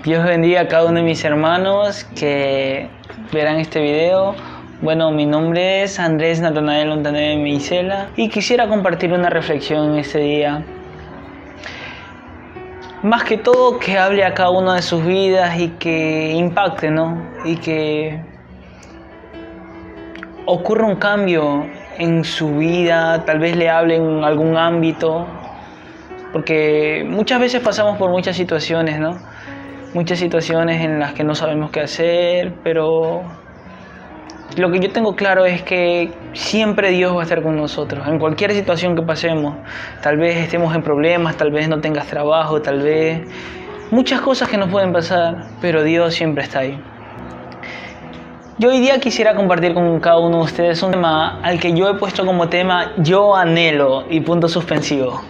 Dios bendiga a cada uno de mis hermanos que verán este video. Bueno, mi nombre es Andrés Natanael Ontané Meisela y quisiera compartir una reflexión en este día. Más que todo que hable a cada una de sus vidas y que impacte, ¿no? Y que ocurra un cambio en su vida, tal vez le hable en algún ámbito, porque muchas veces pasamos por muchas situaciones, ¿no? Muchas situaciones en las que no sabemos qué hacer, pero lo que yo tengo claro es que siempre Dios va a estar con nosotros, en cualquier situación que pasemos. Tal vez estemos en problemas, tal vez no tengas trabajo, tal vez muchas cosas que nos pueden pasar, pero Dios siempre está ahí. Yo hoy día quisiera compartir con cada uno de ustedes un tema al que yo he puesto como tema Yo anhelo y punto suspensivo.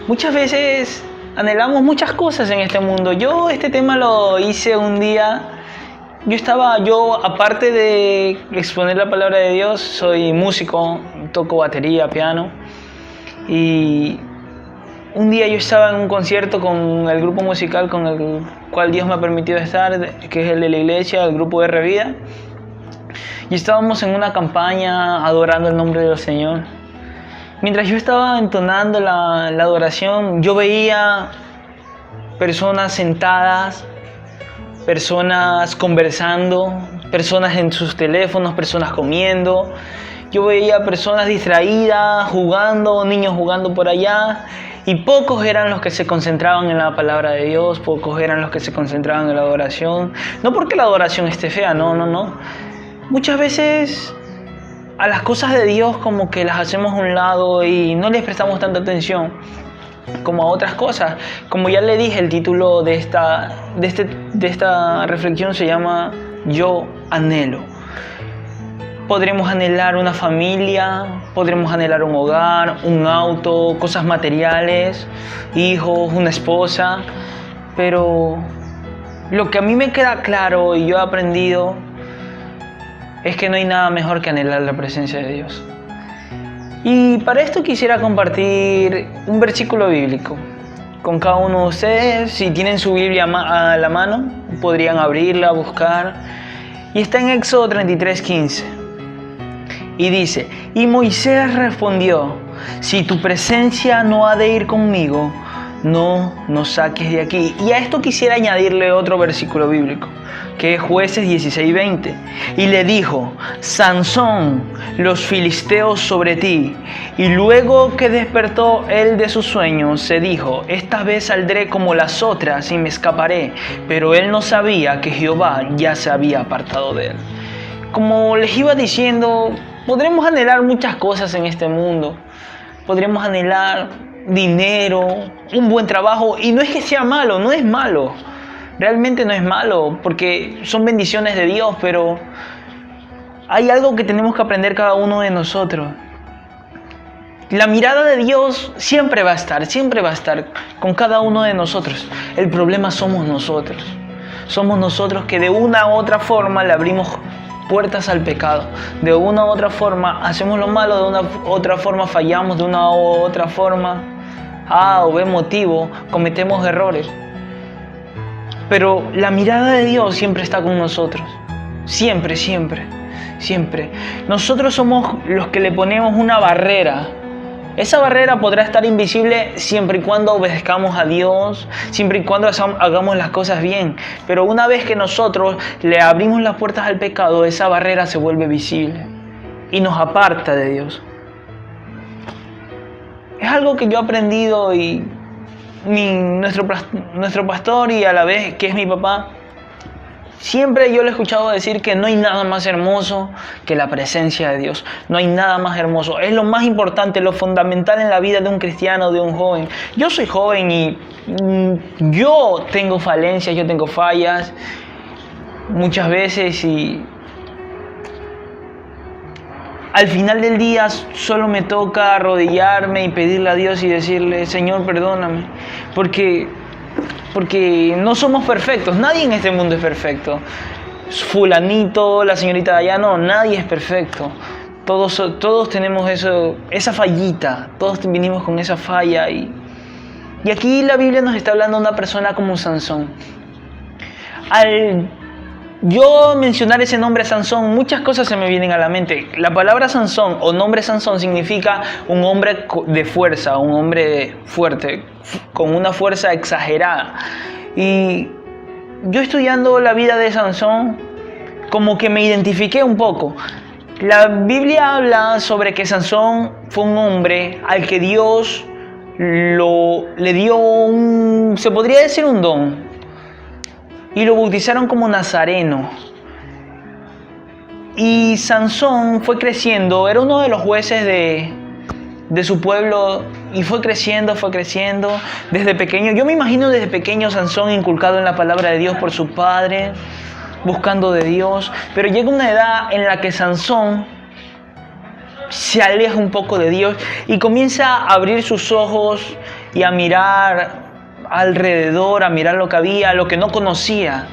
Muchas veces anhelamos muchas cosas en este mundo. Yo este tema lo hice un día. Yo aparte de exponer la palabra de Dios, soy músico, toco batería, piano. Y un día yo estaba en un concierto con el grupo musical con el cual Dios me ha permitido estar, que es el de la iglesia, el grupo R Vida. Y estábamos en una campaña adorando el nombre del Señor. Mientras yo estaba entonando la adoración, yo veía personas sentadas, personas conversando, personas en sus teléfonos, personas comiendo. Yo veía personas distraídas, jugando, niños jugando por allá. Y pocos eran los que se concentraban en la palabra de Dios, pocos eran los que se concentraban en la adoración. No porque la adoración esté fea, no. Muchas veces a las cosas de Dios como que las hacemos a un lado y no les prestamos tanta atención como a otras cosas. Como ya le dije, el título de esta reflexión se llama Yo anhelo. Podremos anhelar una familia, podremos anhelar un hogar, un auto, cosas materiales, hijos, una esposa, pero lo que a mí me queda claro y yo he aprendido es que no hay nada mejor que anhelar la presencia de Dios. Y para esto quisiera compartir un versículo bíblico con cada uno de ustedes. Si tienen su Biblia a la mano, podrían abrirla, buscar. Y está en Éxodo 33:15. Y dice: Y Moisés respondió: si tu presencia no ha de ir conmigo, no nos saques de aquí. Y a esto quisiera añadirle otro versículo bíblico, que es Jueces 16:20. Y le dijo: Sansón, los filisteos sobre ti. Y luego que despertó él de su sueño, se dijo: esta vez saldré como las otras y me escaparé. Pero él no sabía que Jehová ya se había apartado de él. Como les iba diciendo, podremos anhelar muchas cosas en este mundo. Podremos anhelar dinero, un buen trabajo, y no es que sea malo, no es malo. Realmente no es malo, porque son bendiciones de Dios, pero hay algo que tenemos que aprender cada uno de nosotros. La mirada de Dios siempre va a estar con cada uno de nosotros. El problema somos nosotros. Somos nosotros que de una u otra forma le abrimos puertas al pecado. De una u otra forma hacemos lo malo, de una u otra forma fallamos, de una u otra forma, A o B motivo, cometemos errores. Pero la mirada de Dios siempre está con nosotros. Siempre. Nosotros somos los que le ponemos una barrera. Esa barrera podrá estar invisible siempre y cuando obedezcamos a Dios, siempre y cuando hagamos las cosas bien. Pero una vez que nosotros le abrimos las puertas al pecado, esa barrera se vuelve visible y nos aparta de Dios. Es algo que yo he aprendido y nuestro pastor, y a la vez que es mi papá, siempre yo le he escuchado decir que no hay nada más hermoso que la presencia de Dios. No hay nada más hermoso. Es lo más importante, lo fundamental en la vida de un cristiano, de un joven. Yo soy joven y yo tengo falencias, yo tengo fallas muchas veces, y al final del día solo me toca arrodillarme y pedirle a Dios y decirle: Señor, perdóname, porque no somos perfectos. Nadie en este mundo es perfecto. Fulanito, la señorita de allá, no, nadie es perfecto. Todos tenemos esa fallita, todos vinimos con esa falla. Y aquí la Biblia nos está hablando de una persona como Sansón. al yo mencionar ese nombre Sansón, muchas cosas se me vienen a la mente. La palabra Sansón o nombre Sansón significa un hombre de fuerza, un hombre fuerte, con una fuerza exagerada. Y yo estudiando la vida de Sansón, como que me identifiqué un poco. La Biblia habla sobre que Sansón fue un hombre al que Dios le dio se podría decir un don. Y lo bautizaron como Nazareno. Y Sansón fue creciendo, era uno de los jueces de su pueblo, y fue creciendo desde pequeño. Yo me imagino desde pequeño Sansón inculcado en la palabra de Dios por su padre, buscando de Dios. Pero llega una edad en la que Sansón se aleja un poco de Dios y comienza a abrir sus ojos y a mirar alrededor, a mirar lo que había, lo que no conocía.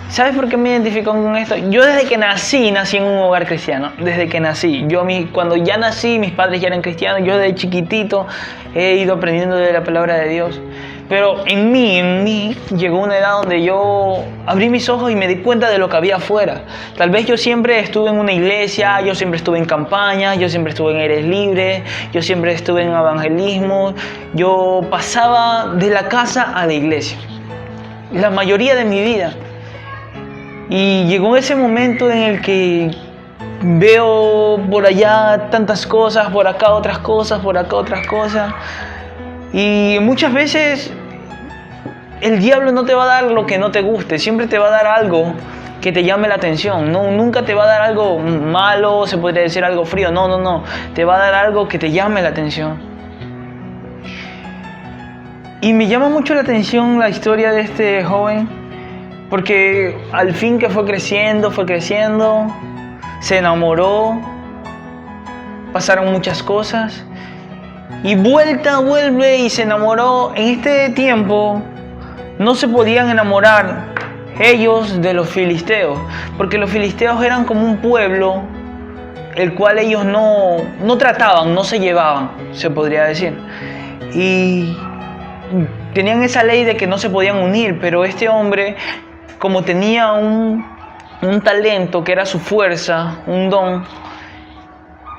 ¿Sabes por qué me identifico con esto? Yo desde que nací en un hogar cristiano. Desde que nací. Cuando ya nací, mis padres ya eran cristianos. Yo desde chiquitito he ido aprendiendo de la palabra de Dios. Pero en mí llegó una edad donde yo abrí mis ojos y me di cuenta de lo que había afuera. Tal vez yo siempre estuve en una iglesia, yo siempre estuve en campañas, yo siempre estuve en aires libres, yo siempre estuve en evangelismo. Yo pasaba de la casa a la iglesia la mayoría de mi vida. Y llegó ese momento en el que veo por allá tantas cosas, por acá otras cosas, por acá otras cosas. Y muchas veces el diablo no te va a dar lo que no te guste, siempre te va a dar algo que te llame la atención. No, nunca te va a dar algo malo, se podría decir algo frío. No. Te va a dar algo que te llame la atención. Y me llama mucho la atención la historia de este joven, porque al fin que fue creciendo, se enamoró, pasaron muchas cosas. Y vuelve y se enamoró. En este tiempo no se podían enamorar ellos de los filisteos, porque los filisteos eran como un pueblo el cual ellos no trataban, no se llevaban, se podría decir. Y tenían esa ley de que no se podían unir, pero este hombre, como tenía un talento que era su fuerza, un don,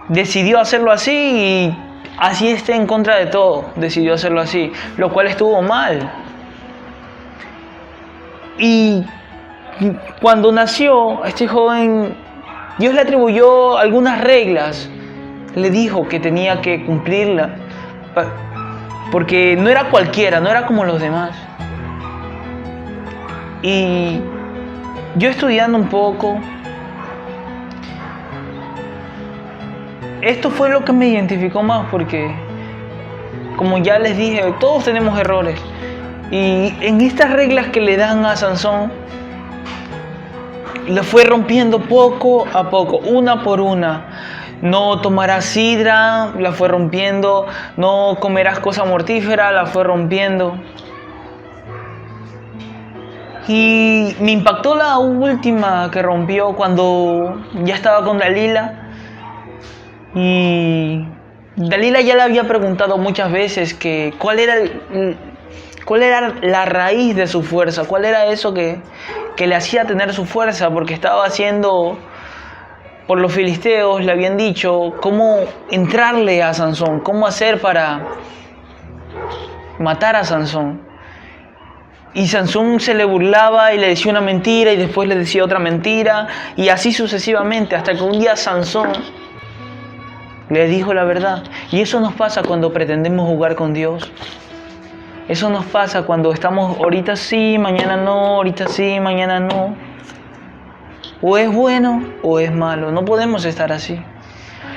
decidió hacerlo así y así esté en contra de todo, decidió hacerlo así, lo cual estuvo mal. Y cuando nació este joven, Dios le atribuyó algunas reglas, le dijo que tenía que cumplirlas, porque no era cualquiera, no era como los demás. Y yo estudiando un poco, esto fue lo que me identificó más, porque como ya les dije, todos tenemos errores. Y en estas reglas que le dan a Sansón, lo fue rompiendo poco a poco, una por una. No tomarás sidra, la fue rompiendo. No comerás cosa mortífera, la fue rompiendo. Y me impactó la última que rompió cuando ya estaba con Dalila. Y Dalila ya le había preguntado muchas veces que cuál era la raíz de su fuerza, cuál era eso que le hacía tener su fuerza, porque estaba haciendo, por los filisteos le habían dicho cómo entrarle a Sansón, cómo hacer para matar a Sansón. Y Sansón se le burlaba y le decía una mentira y después le decía otra mentira, y así sucesivamente, hasta que un día Sansón le dijo la verdad. Y eso nos pasa cuando pretendemos jugar con Dios. Eso nos pasa cuando estamos ahorita sí, mañana no, ahorita sí, mañana no. O es bueno o es malo. No podemos estar así.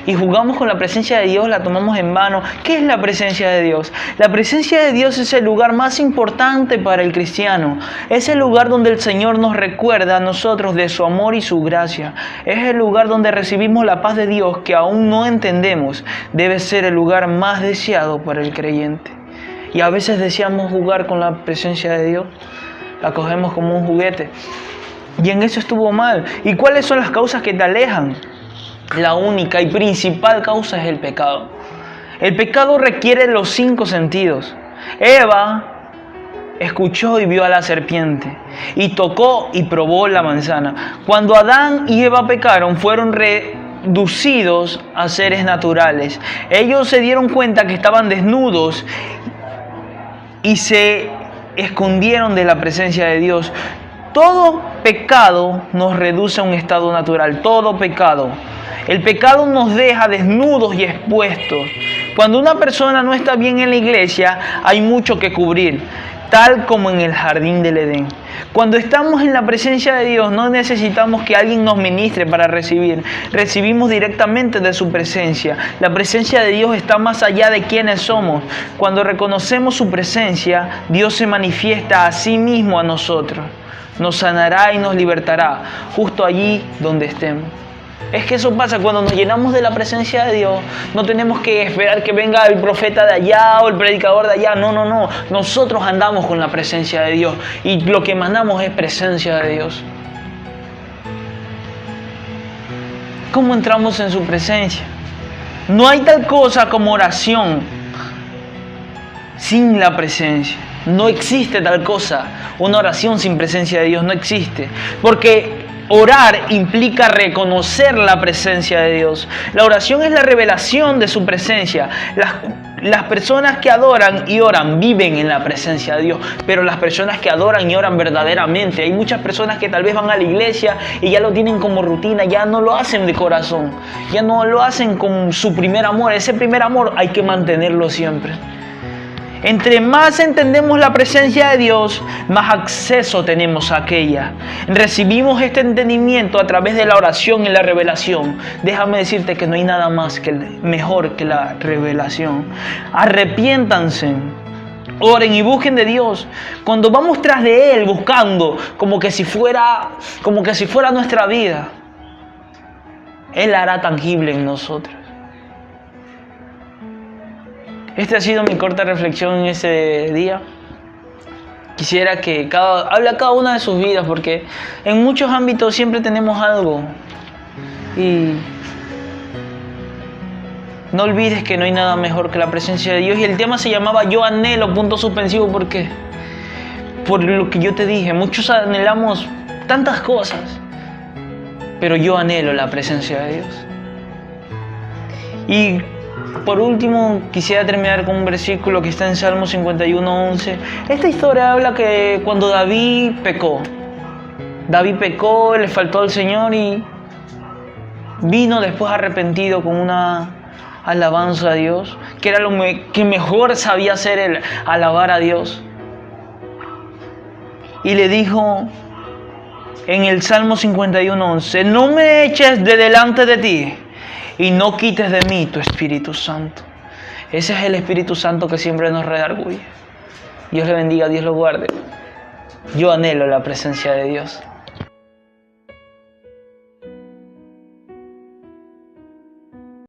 Y jugamos con la presencia de Dios, la tomamos en vano. ¿Qué es la presencia de Dios? La presencia de Dios es el lugar más importante para el cristiano. Es el lugar donde el Señor nos recuerda a nosotros de su amor y su gracia. Es el lugar donde recibimos la paz de Dios que aún no entendemos. Debe ser el lugar más deseado para el creyente. Y a veces deseamos jugar con la presencia de Dios. La cogemos como un juguete. Y en eso estuvo mal. ¿Y cuáles son las causas que te alejan? La única y principal causa es el pecado. El pecado requiere los 5 sentidos. Eva escuchó y vio a la serpiente, y tocó y probó la manzana. Cuando Adán y Eva pecaron, fueron reducidos a seres naturales. Ellos se dieron cuenta que estaban desnudos y se escondieron de la presencia de Dios. Todo pecado nos reduce a un estado natural, todo pecado. El pecado nos deja desnudos y expuestos. Cuando una persona no está bien en la iglesia, hay mucho que cubrir, tal como en el jardín del Edén. Cuando estamos en la presencia de Dios, no necesitamos que alguien nos ministre para recibir. Recibimos directamente de su presencia. La presencia de Dios está más allá de quienes somos. Cuando reconocemos su presencia, Dios se manifiesta a sí mismo a nosotros. Nos sanará y nos libertará justo allí donde estemos. Es que eso pasa cuando nos llenamos de la presencia de Dios. No tenemos que esperar que venga el profeta de allá o el predicador de allá. No. Nosotros andamos con la presencia de Dios y lo que emanamos es presencia de Dios. ¿Cómo entramos en su presencia? No hay tal cosa como oración sin la presencia. No existe tal cosa. Una oración sin presencia de Dios no existe. Porque orar implica reconocer la presencia de Dios. La oración es la revelación de su presencia. Las personas que adoran y oran viven en la presencia de Dios, pero las personas que adoran y oran verdaderamente. Hay muchas personas que tal vez van a la iglesia y ya lo tienen como rutina, ya no lo hacen de corazón, ya no lo hacen con su primer amor. Ese primer amor hay que mantenerlo siempre. Entre más entendemos la presencia de Dios, más acceso tenemos a aquella. Recibimos este entendimiento a través de la oración y la revelación. Déjame decirte que no hay nada más mejor que la revelación. Arrepiéntanse, oren y busquen de Dios. Cuando vamos tras de Él buscando como que si fuera nuestra vida, Él la hará tangible en nosotros. Esta ha sido mi corta reflexión en ese día. Quisiera que hable a cada una de sus vidas, porque en muchos ámbitos siempre tenemos algo. Y no olvides que no hay nada mejor que la presencia de Dios. Y el tema se llamaba Yo anhelo, punto suspensivo. ¿Por qué? Por lo que yo te dije, muchos anhelamos tantas cosas, pero yo anhelo la presencia de Dios. Y por último, quisiera terminar con un versículo que está en Salmo 51:11. Esta historia habla que cuando David pecó, le faltó al Señor y vino después arrepentido con una alabanza a Dios, que era lo que mejor sabía hacer él, alabar a Dios. Y le dijo en el Salmo 51:11, no me eches de delante de ti y no quites de mí tu Espíritu Santo. Ese es el Espíritu Santo que siempre nos redarguye. Dios le bendiga, Dios lo guarde. Yo anhelo la presencia de Dios.